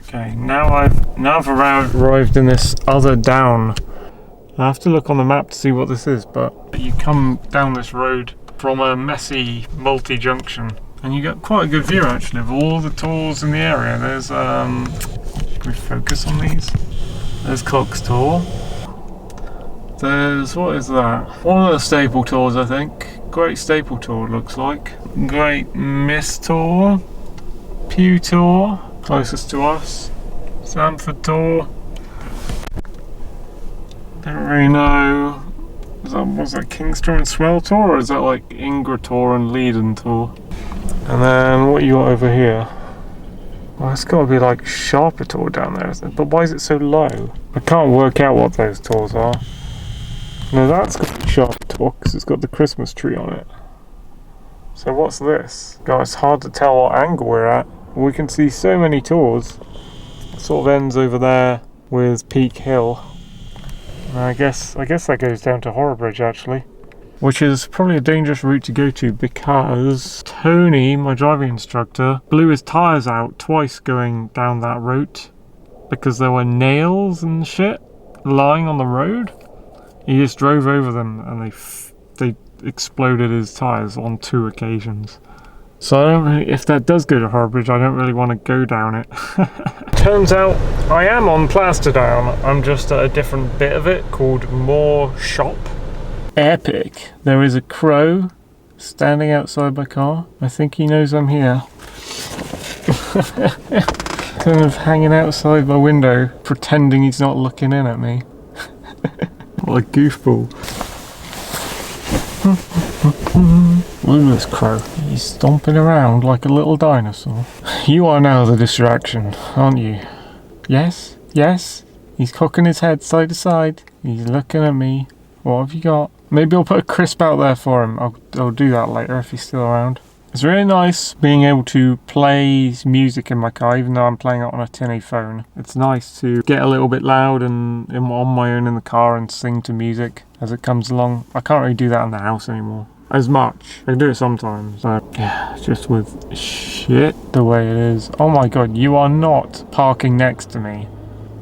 Okay, now I've arrived in this other down. I have to look on the map to see what this is, but you come down this road from a messy multi-junction and you get quite a good view actually of all the tors in the area. There's should we focus on these? There's Cook's Tor. There's, what is that? One of the staple tors, I think. Great Staple Tor it looks like. Great Mist Tor. Pew Tor, closest to us. Sanford Tor. Don't really know. Was that King's Tor and Swell Tor, or is that like Ingra Tor and Leiden Tor? And then what you got over here? Well, it's got to be like Sharper Tor down there, isn't it? But why is it so low? I can't work out what those tors are. No, that's got to be Sharper Tor because it's got the Christmas tree on it. So what's this? God, it's hard to tell what angle we're at. We can see so many tors. It sort of ends over there with Peak Hill. And I guess that goes down to Horror actually. Which is probably a dangerous route to go to because Tony, my driving instructor, blew his tyres out twice going down that route because there were nails and shit lying on the road. He just drove over them and they exploded his tyres on 2 occasions. So I don't really, if that does go to Horror, I don't really want to go down it. Turns out I am on Plasterdown. I'm just at a different bit of it called Moor Shop. Epic. There is a crow standing outside my car. I think he knows I'm here. Kind of hanging outside my window, pretending he's not looking in at me. What a goofball. Look at this crow. He's stomping around like a little dinosaur. You are now the distraction, aren't you? Yes? Yes? He's cocking his head side to side. He's looking at me. What have you got? Maybe I'll put a crisp out there for him. I'll do that later if he's still around. It's really nice being able to play music in my car, even though I'm playing it on a tinny phone. It's nice to get a little bit loud and on my own in the car and sing to music as it comes along. I can't really do that in the house anymore as much. I can do it sometimes. So yeah, just with shit the way it is. Oh my god, you are not parking next to me.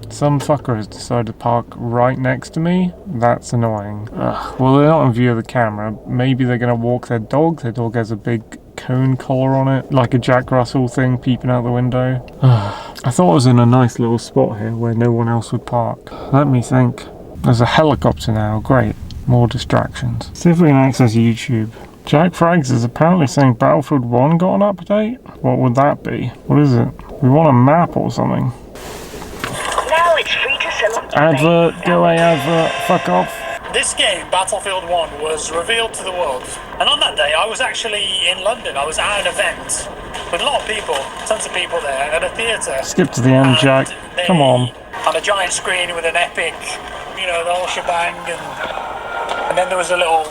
Some fucker has decided to park right next to me. That's annoying. Ugh. Well, they're not in view of the camera. Maybe they're gonna walk their dog. Their dog has a big cone collar on it, like a Jack Russell thing peeping out the window. I thought I was in a nice little spot here where no one else would park. Let me think. There's a helicopter now. Great. More distractions. See if we can access YouTube. Jack Frags is apparently saying Battlefield 1 got an update. What would that be? What is it? We want a map or something. Advert, go away advert, fuck off. This game, Battlefield 1, was revealed to the world. And on that day, I was actually in London. I was at an event with a lot of people, tons of people there, at a theatre. Skip to the end, Jack. Come on. On a giant screen with an epic, you know, the whole shebang. And then there was a little...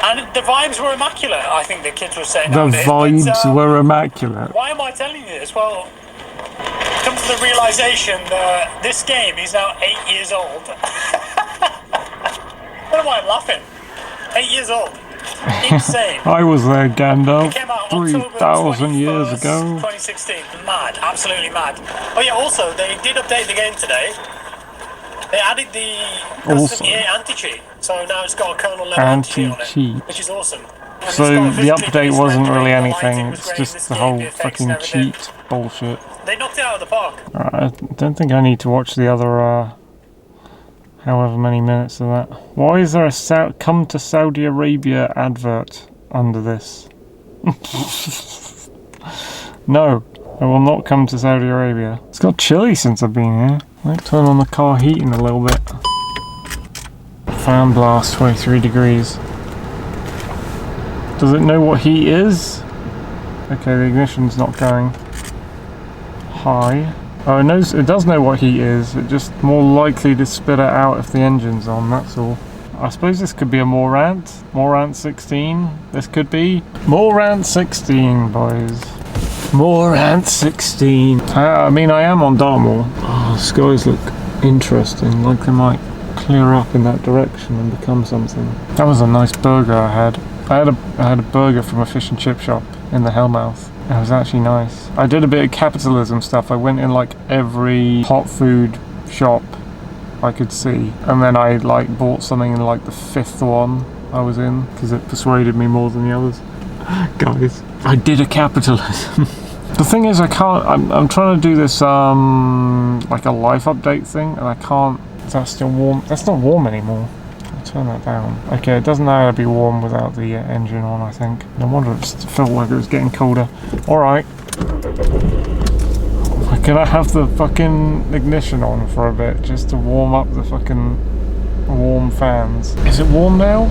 And the vibes were immaculate, I think the kids were saying. The vibes were immaculate. Why am I telling you this? Well... come to the realization that this game is now 8 years old. I don't know why I'm laughing. 8 years old. Insane. I was there, Gandalf. 3,000 years ago. 2016. Mad. Absolutely mad. Oh yeah, also, they did update the game today. They added the custom EA anti-cheat. So now it's got a kernel level anti-cheat on it, which is awesome. And so the update wasn't really anything, it's just the whole fucking cheat bullshit. They knocked it out of the park. I don't think I need to watch the other however many minutes of that. Why is there a come to Saudi Arabia advert under this? No, I will not come to Saudi Arabia. It's got chilly since I've been here. Might turn on the car heating a little bit. Fan blast, 23 degrees. Does it know what heat is? Okay, the ignition's not going high. Oh, it does know what heat is. It's just more likely to spit it out if the engine's on, that's all. I suppose this could be a MoorRant. MoorRant 16. This could be MoorRant 16, boys. MoorRant 16. I mean, I am on Dartmoor. Oh, the skies look interesting. Like they might clear up in that direction and become something. That was a nice burger I had. I had a burger from a fish and chip shop in the Hellmouth. It was actually nice. I did a bit of capitalism stuff. I went in like every hot food shop I could see, and then I like bought something in like the 5th one I was in because it persuaded me more than the others. Guys, I did a capitalism. The thing is, I can't. I'm trying to do this like a life update thing, and I can't. Is that still warm? That's not warm anymore. I'll turn that down. Okay, it doesn't know how to be warm without the engine on, I think. No wonder it felt like it was getting colder. Alright. Can I have the fucking ignition on for a bit, just to warm up the fucking warm fans? Is it warm now?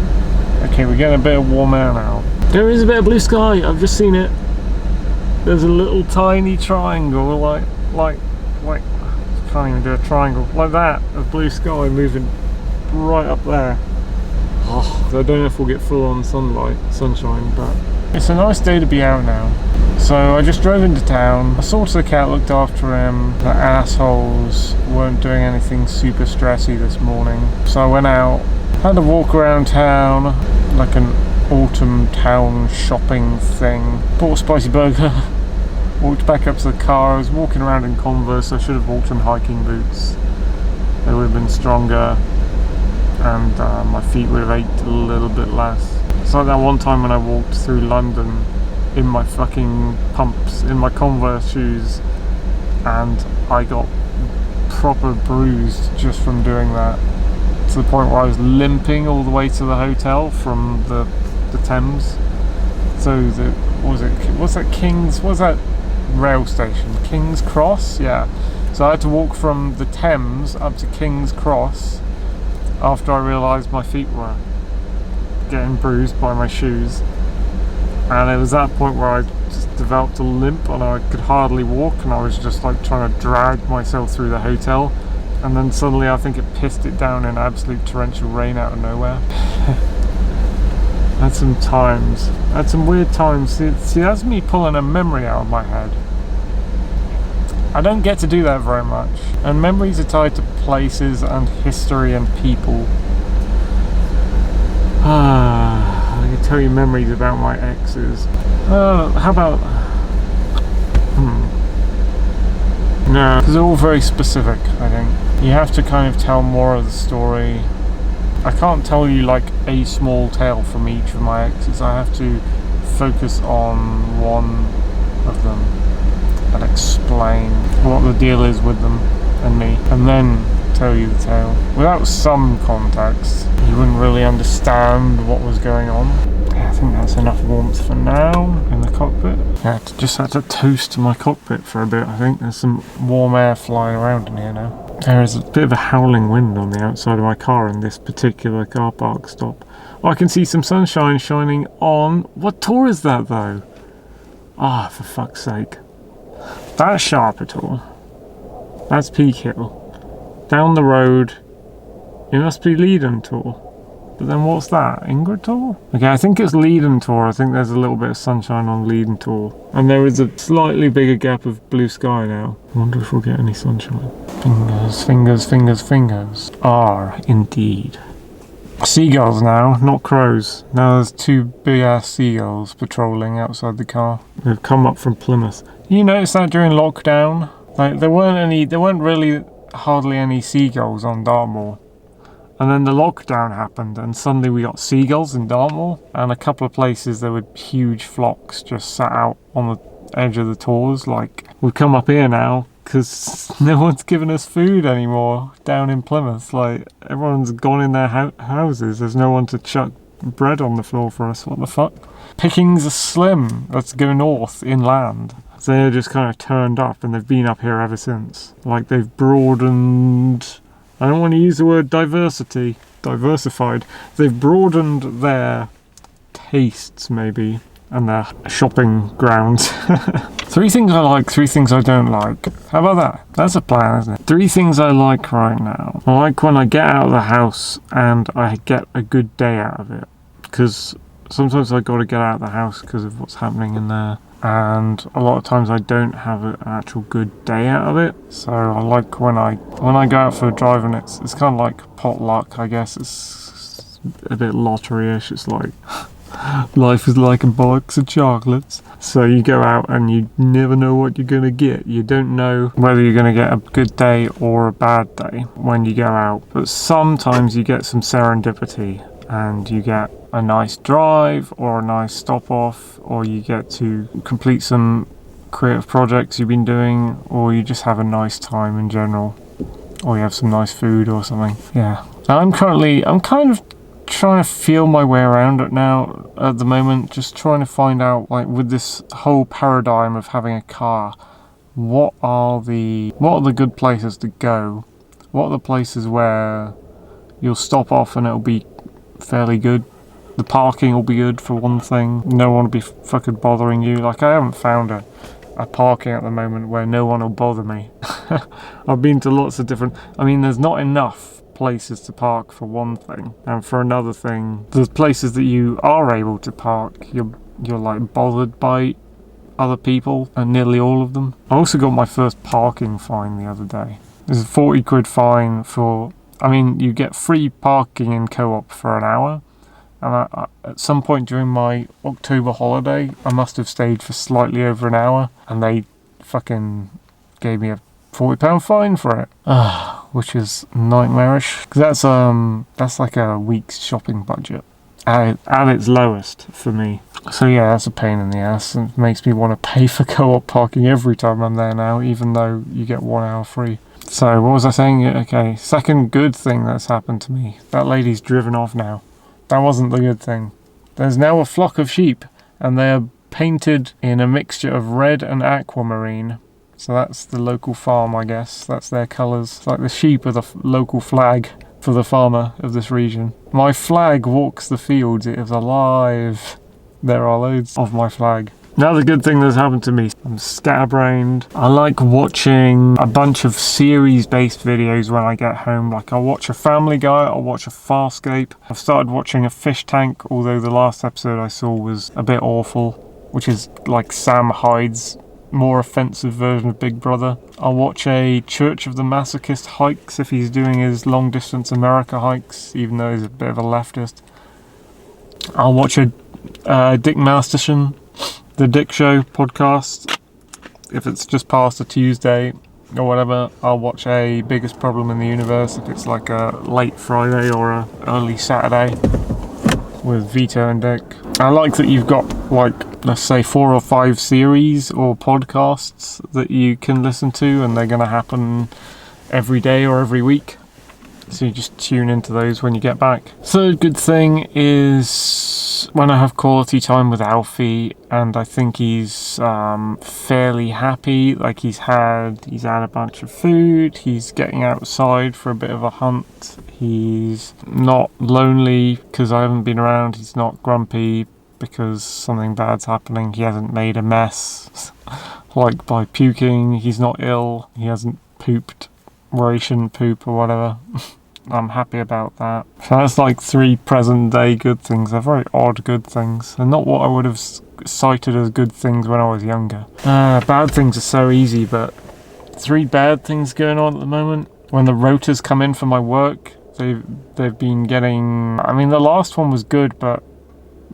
Okay, we're getting a bit of warm air now. There is a bit of blue sky, I've just seen it. There's a little tiny triangle, like, I can't even do a triangle, like that, of blue sky moving right up there. Oh, I don't know if we'll get full on sunshine, but it's a nice day to be out now. So I just drove into town, I saw to the cat, looked after him. The assholes weren't doing anything super stressy this morning. So I went out, had a walk around town, like an autumn town shopping thing. Bought a spicy burger, walked back up to the car. I was walking around in Converse. I should have walked in hiking boots. They would have been stronger, and my feet would have ached a little bit less. It's like that one time when I walked through London in my fucking pumps, in my Converse shoes, and I got proper bruised just from doing that, to the point where I was limping all the way to the hotel from the Thames. So what's that rail station? King's Cross? Yeah. So I had to walk from the Thames up to King's Cross after I realised my feet were getting bruised by my shoes. And it was that point where I just developed a limp and I could hardly walk, and I was just like trying to drag myself through the hotel, and then suddenly I think it pissed it down in absolute torrential rain out of nowhere. Had some times, had some weird times. See, that's me pulling a memory out of my head. I don't get to do that very much, and memories are tied to places and history and people. I can tell you memories about my exes. How about... No, because they're all very specific, I think. You have to kind of tell more of the story. I can't tell you like a small tale from each of my exes. I have to focus on one of them and explain what the deal is with them and me, and then tell you the tale. Without some context, you wouldn't really understand what was going on. Yeah, I think that's enough warmth for now in the cockpit. Yeah, just had to toast my cockpit for a bit. I think there's some warm air flying around in here now. There is a bit of a howling wind on the outside of my car in this particular car park stop. Oh, I can see some sunshine shining on. What tour is that though? Ah, for fuck's sake. That's sharp at all. That's Peak Hill. Down the road, it must be Leiden Tor. But then what's that? Ingrid Tor? Okay, I think it's Leiden Tor. I think there's a little bit of sunshine on Leiden Tor. And there is a slightly bigger gap of blue sky now. I wonder if we'll get any sunshine. Fingers, fingers, fingers, fingers. Are indeed. Seagulls now, not crows. Now there's 2 big ass seagulls patrolling outside the car. They've come up from Plymouth. You noticed that during lockdown? Like there weren't really hardly any seagulls on Dartmoor, and then the lockdown happened and suddenly we got seagulls in Dartmoor, and a couple of places there were huge flocks just sat out on the edge of the tors. Like, we've come up here now because no one's giving us food anymore down in Plymouth. Like, everyone's gone in their houses. There's no one to chuck bread on the floor for us. What the fuck? Pickings are slim. Let's go north inland. So they're just kind of turned up, and they've been up here ever since. Like, they've broadened... I don't want to use the word diversified. They've broadened their tastes, maybe, and their shopping grounds. 3 things I like, 3 things I don't like. How about that? That's a plan, isn't it? 3 things I like right now. I like when I get out of the house and I get a good day out of it. Because sometimes I got to get out of the house because of what's happening in there. And a lot of times I don't have an actual good day out of it. So I like when I go out for a drive, and it's kind of like potluck, I guess. It's a bit lottery-ish. It's like Life is like a box of chocolates. So you go out and you never know what you're going to get. You don't know whether you're going to get a good day or a bad day when you go out. But sometimes you get some serendipity and you get a nice drive or a nice stop off, or you get to complete some creative projects you've been doing, or you just have a nice time in general, or you have some nice food or something. Yeah. I'm kind of trying to feel my way around it now at the moment, just trying to find out, like, with this whole paradigm of having a car, what are the good places to go? What are the places where you'll stop off and it'll be fairly good? The parking will be good for one thing. No one will be fucking bothering you. Like, I haven't found a parking at the moment where no one will bother me. I've been to lots of different... I mean, there's not enough places to park for one thing, and for another thing, there's places that you are able to park, you're like bothered by other people, and nearly all of them. I also got my first parking fine the other day. There's a 40 quid fine for... I mean, you get free parking in Co-op for an hour. And at some point during my October holiday, I must have stayed for slightly over an hour, and they fucking gave me a £40 fine for it. Which is nightmarish. Because that's like a week's shopping budget at its lowest for me. So yeah, that's a pain in the ass. It makes me want to pay for Co-op parking every time I'm there now, even though you get 1 hour free. So what was I saying? Okay, second good thing that's happened to me. That lady's driven off now. That wasn't the good thing. There's now a flock of sheep, and they're painted in a mixture of red and aquamarine. So that's the local farm, I guess. That's their colours. It's like the sheep are the local flag for the farmer of this region. My flag walks the fields. It is alive. There are loads of my flag. Another good thing that's happened to me, I'm scatterbrained. I like watching a bunch of series-based videos when I get home. Like, I'll watch a Family Guy, I'll watch a Farscape. I've started watching a Fish Tank, although the last episode I saw was a bit awful, which is like Sam Hyde's more offensive version of Big Brother. I'll watch a Church of the Masochist hikes if he's doing his long-distance America hikes, even though he's a bit of a leftist. I'll watch a Dick Masterson, The Dick Show podcast, if it's just past a Tuesday or whatever. I'll watch a Biggest Problem in the Universe if it's like a late Friday or a early Saturday with Vito and Dick. I like that you've got, like, let's say 4 or 5 series or podcasts that you can listen to, and they're going to happen every day or every week. So you just tune into those when you get back. Third good thing is when I have quality time with Alfie, and I think he's fairly happy. Like, he's had a bunch of food, he's getting outside for a bit of a hunt, he's not lonely because I haven't been around, he's not grumpy because something bad's happening, he hasn't made a mess like by puking, he's not ill, he hasn't pooped where he shouldn't poop or whatever. I'm happy about that. So that's like 3 present day good things. They're very odd good things. They're not what I would have cited as good things when I was younger. Bad things are so easy, but 3 bad things going on at the moment. When the rotors come in for my work, they've been getting... I mean, the last one was good, but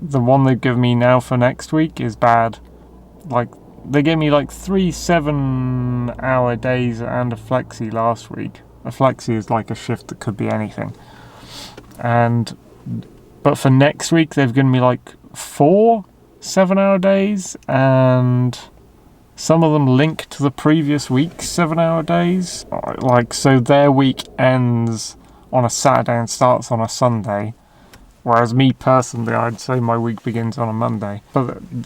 the one they've given me now for next week is bad. Like, they gave me like 3 7-hour days and a flexi last week. A flexi is like a shift that could be anything. But for next week, they've given me like 4 7-hour days, and some of them link to the previous week's 7-hour days. Like, so their week ends on a Saturday and starts on a Sunday. Whereas me personally, I'd say my week begins on a Monday.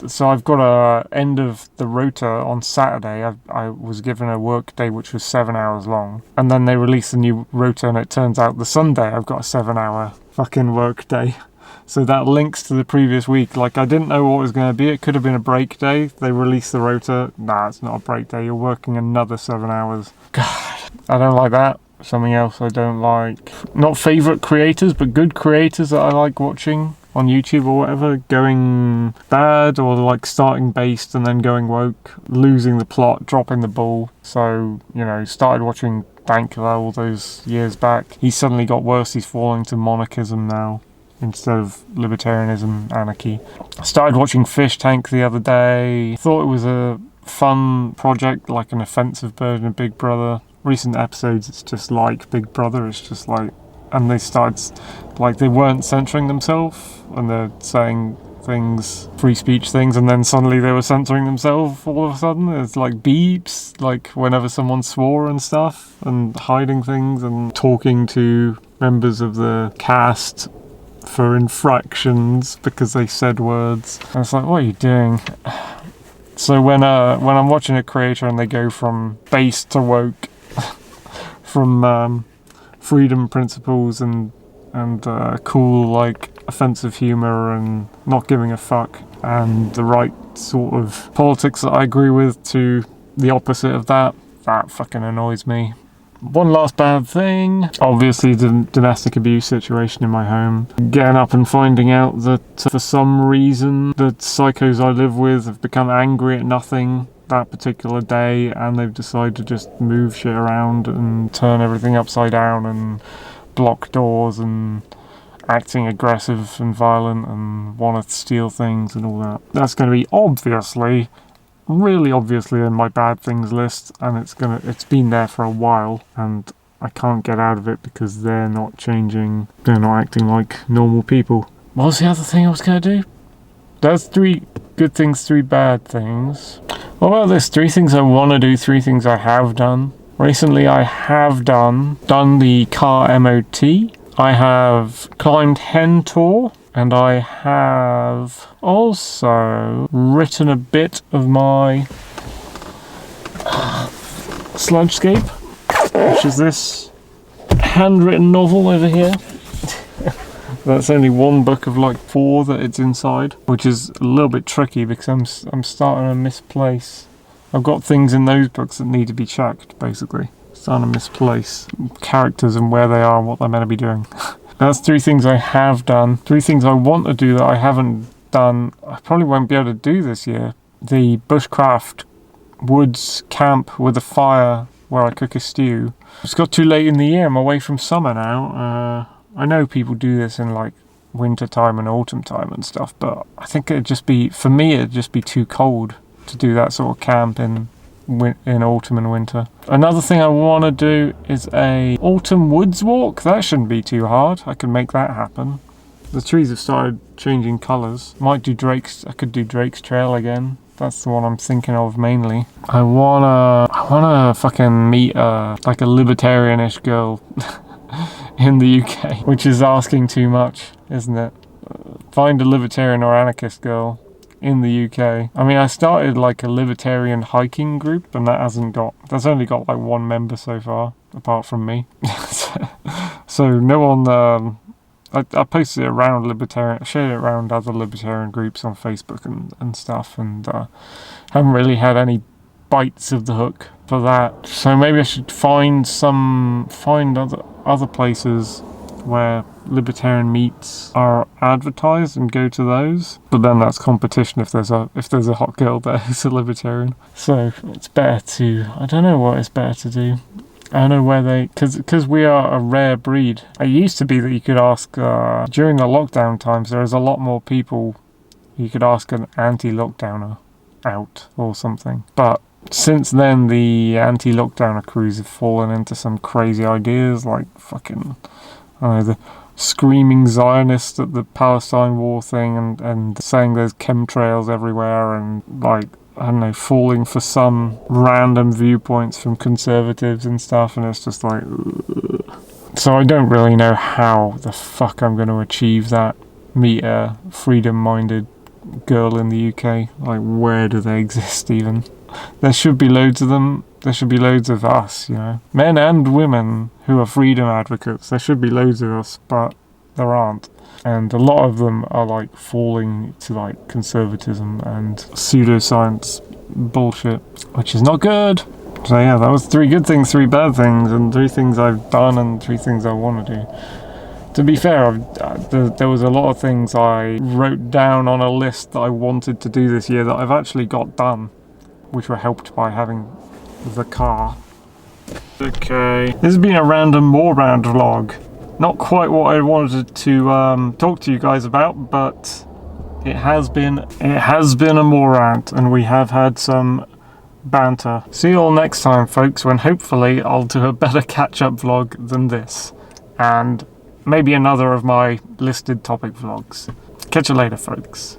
So I've got a end of the rota on Saturday. I was given a work day which was 7 hours long. And then they released a new rota, and it turns out the Sunday I've got a 7-hour fucking work day. So that links to the previous week. Like, I didn't know what it was going to be. It could have been a break day. They released the rota. Nah, it's not a break day. You're working another 7 hours. God, I don't like that. Something else I don't like. Not favourite creators, but good creators that I like watching on YouTube or whatever, going bad, or like starting based and then going woke, losing the plot, dropping the ball. So, you know, started watching Dankler all those years back. He's suddenly got worse. He's falling to monarchism now. instead of libertarianism, anarchy. I started watching Fish Tank the other day. Thought it was a fun project, like an offensive version of Big Brother. Recent episodes, it's just like Big Brother. It's just like, and they started, like, they weren't censoring themselves, and they're saying things, free speech things, and then suddenly they were censoring themselves all of a sudden. It's like beeps, like whenever someone swore and stuff, and hiding things, and talking to members of the cast for infractions because they said words. And it's like, what are you doing? So when I'm watching a creator and they go from base to woke, from freedom principles and cool, like, offensive humour and not giving a fuck, and the right sort of politics that I agree with, to the opposite of that fucking annoys me. One last bad thing, obviously the domestic abuse situation in my home. Getting up and finding out that for some reason the psychos I live with have become angry at nothing that particular day, and they've decided to just move shit around and turn everything upside down and block doors and acting aggressive and violent and want to steal things and all that. That's going to be obviously, really obviously, in my bad things list, and it's been there for a while, and I can't get out of it because they're not changing, they're not acting like normal people. What was the other thing I was going to do? That's 3 good things, 3 bad things. What about this? 3 things I want to do, 3 things I have done. Recently I have done the car MOT. I have climbed Hen Tor, and I have also written a bit of my Sludgescape, which is this handwritten novel over here. That's only one book of like 4 that it's inside, which is a little bit tricky because I'm starting to misplace. I've got things in those books that need to be checked, basically. Starting to misplace characters and where they are and what they're meant to be doing. That's 3 things I have done. 3 things I want to do that I haven't done. I probably won't be able to do this year. The bushcraft woods camp with a fire where I cook a stew. It's got too late in the year. I'm away from summer now. I know people do this in like winter time and autumn time and stuff, but I think it'd just be too cold to do that sort of camp in autumn and winter. Another thing I want to do is a autumn woods walk. That shouldn't be too hard. I can make that happen. The trees have started changing colours. I could do Drake's Trail again. That's the one I'm thinking of mainly. I wanna fucking meet like a libertarianish girl in the UK, which is asking too much, isn't it? Find a libertarian or anarchist girl in the UK. I mean, I started like a libertarian hiking group, and that's only got like 1 member so far, apart from me. So no one, I posted it around shared it around other libertarian groups on Facebook and stuff, and haven't really had any bites of the hook for that. So maybe I should find other places where libertarian meets are advertised and go to those. But then that's competition if there's a hot girl there who's a libertarian. So it's better to, I don't know what it's better to do. I don't know where because we are a rare breed. It used to be that you could ask, during the lockdown times, there was a lot more people you could ask an anti-lockdowner out or something. But since then, the anti-lockdowner crews have fallen into some crazy ideas, like fucking, I don't know, the screaming Zionists at the Palestine war thing, and saying there's chemtrails everywhere, and like, I don't know, falling for some random viewpoints from conservatives and stuff, and it's just like, ugh. So I don't really know how the fuck I'm going to achieve that, meet a freedom-minded girl in the UK. Like, where do they exist even? There should be loads of them. There should be loads of us, you know. Men and women who are freedom advocates. There should be loads of us, but there aren't. And a lot of them are like falling to like conservatism and pseudoscience bullshit, which is not good. So yeah, that was 3 good things, 3 bad things, and 3 things I've done and 3 things I want to do. To be fair, there was a lot of things I wrote down on a list that I wanted to do this year that I've actually got done, which were helped by having the car. Okay, this has been a random MoorRant vlog. Not quite what I wanted to talk to you guys about, but it has been a MoorRant, and we have had some banter. See you all next time, folks, when hopefully I'll do a better catch-up vlog than this, and maybe another of my listed topic vlogs. Catch you later, folks.